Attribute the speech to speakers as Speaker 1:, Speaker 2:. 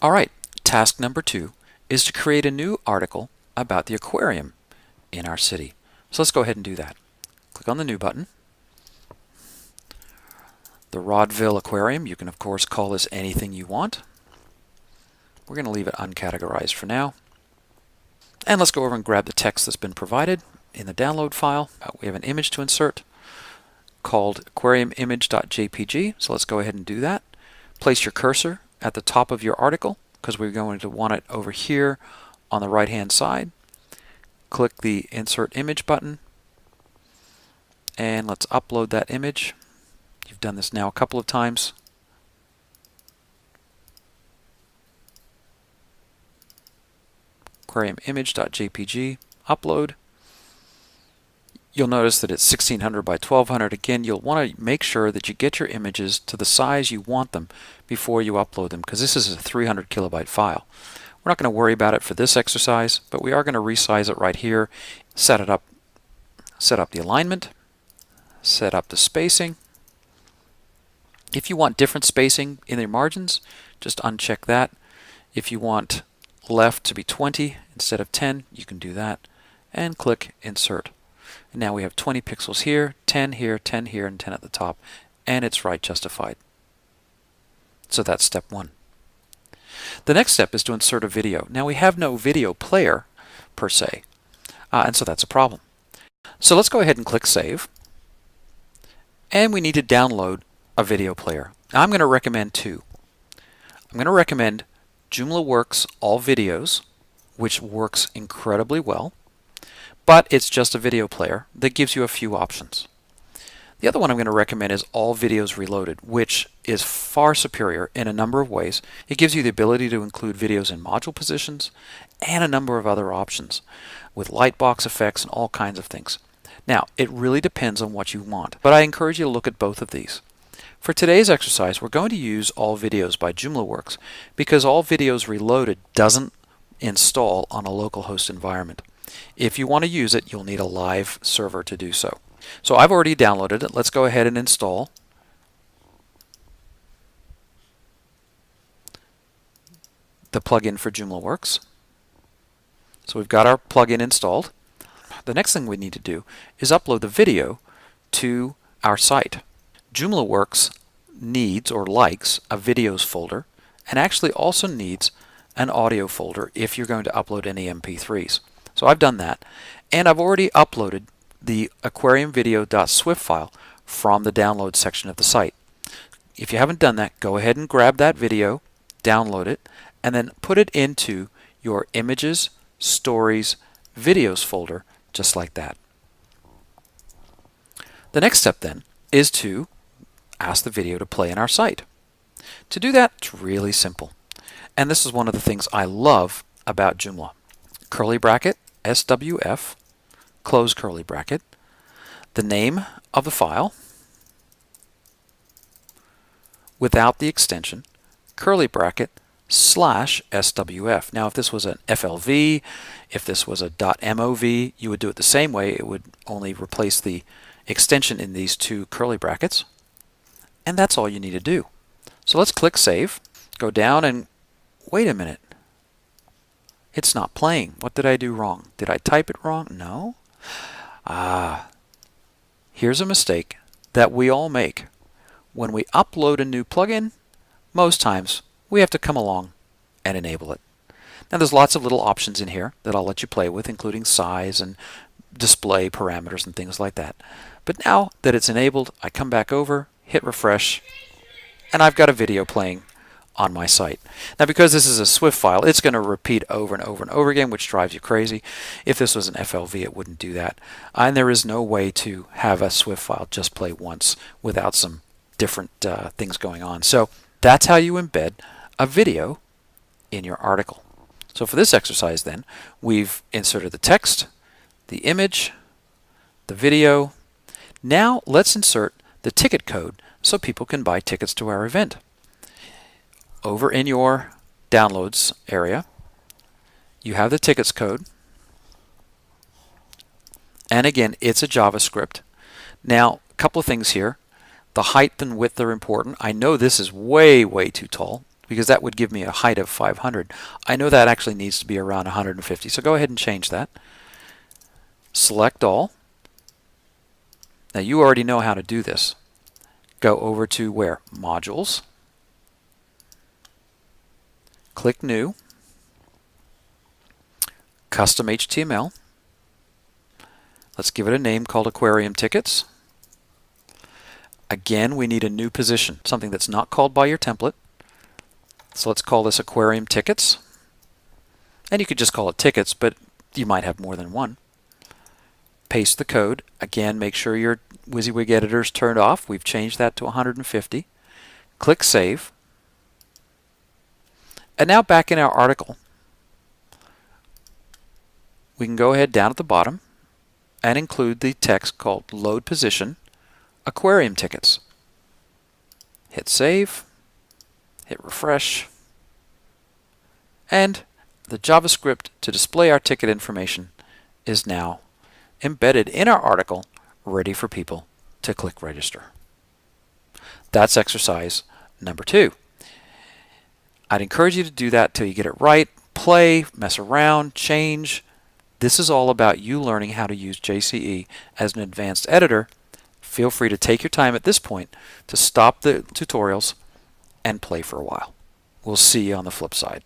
Speaker 1: Alright, task number 2 is to create a new article about the aquarium in our city. So let's go ahead and do that. Click on the New button. The Rodville Aquarium, you can of course call this anything you want. We're going to leave it uncategorized for now. And let's go over and grab the text that's been provided in the download file. We have an image to insert called aquariumimage.jpg, so let's go ahead and do that. Place your cursor at the top of your article because we're going to want it over here on the right hand side. Click the Insert Image button and let's upload that image. You've done this now a couple of times. aquariumimage.jpg, upload. You'll notice that it's 1600 by 1200. Again, you'll want to make sure that you get your images to the size you want them before you upload them, because this is a 300 kilobyte file. We're not going to worry about it for this exercise, but we are going to resize it right here, set up the alignment, set up the spacing. If you want different spacing in your margins, just uncheck that. If you want left to be 20 instead of 10, you can do that, and click Insert. And now we have 20 pixels here, 10 here, 10 here, and 10 at the top, and it's right justified. So that's step 1. The next step is to insert a video. Now we have no video player per se, and so that's a problem. So let's go ahead and click Save, and we need to download a video player. Now I'm going to recommend 2. I'm going to recommend Joomla Works All Videos, which works incredibly well, but it's just a video player that gives you a few options. The other one I'm going to recommend is All Videos Reloaded, which is far superior in a number of ways. It gives you the ability to include videos in module positions and a number of other options with lightbox effects and all kinds of things. Now, it really depends on what you want, but I encourage you to look at both of these. For today's exercise, we're going to use All Videos by Joomla Works because All Videos Reloaded doesn't install on a local host environment. If you want to use it, you'll need a live server to do so. So I've already downloaded it. Let's go ahead and install the plugin for Joomla Works. So we've got our plugin installed. The next thing we need to do is upload the video to our site. Joomla Works needs or likes a videos folder and actually also needs an audio folder if you're going to upload any MP3s. So I've done that, and I've already uploaded the aquariumvideo.swift file from the download section of the site. If you haven't done that, go ahead and grab that video, download it, and then put it into your Images, Stories, Videos folder, just like that. The next step then is to ask the video to play in our site. To do that, it's really simple. And this is one of the things I love about Joomla. Curly bracket, SWF, close curly bracket, the name of the file without the extension, curly bracket, /SWF. Now if this was an FLV, if this was a .mov, you would do it the same way. It would only replace the extension in these two curly brackets. And that's all you need to do. So let's click Save, go down, and wait a minute. It's not playing. What did I do wrong? Did I type it wrong? No. Here's a mistake that we all make. When we upload a new plugin, most times we have to come along and enable it. Now there's lots of little options in here that I'll let you play with, including size and display parameters and things like that. But now that it's enabled, I come back over, hit refresh, and I've got a video playing on my site. Now because this is a Swift file, it's going to repeat over and over and over again, which drives you crazy. If this was an FLV, it wouldn't do that. And there is no way to have a Swift file just play once without some different things going on. So that's how you embed a video in your article. So for this exercise then, we've inserted the text, the image, the video. Now let's insert the ticket code so people can buy tickets to our event. Over in your downloads area, you have the tickets code, and again, it's a JavaScript. Now, a couple of things here. The height and width are important. I know this is way, way too tall. because that would give me a height of 500. I know that actually needs to be around 150, so go ahead and change that. Select all. Now you already know how to do this. Go over to where? Modules. Click New. Custom HTML. Let's give it a name called Aquarium Tickets. Again, we need a new position, something that's not called by your template. So let's call this Aquarium Tickets. And you could just call it Tickets, but you might have more than one. Paste the code. Again, make sure your WYSIWYG editor is turned off. We've changed that to 150. Click Save. And now back in our article, we can go ahead down at the bottom and include the text called Load Position Aquarium Tickets. Hit Save. Hit Refresh. And the JavaScript to display our ticket information is now embedded in our article, ready for people to click register. That's exercise number 2. I'd encourage you to do that till you get it right. Play, mess around, change. This is all about you learning how to use JCE as an advanced editor. Feel free to take your time at this point to stop the tutorials and play for a while. We'll see you on the flip side.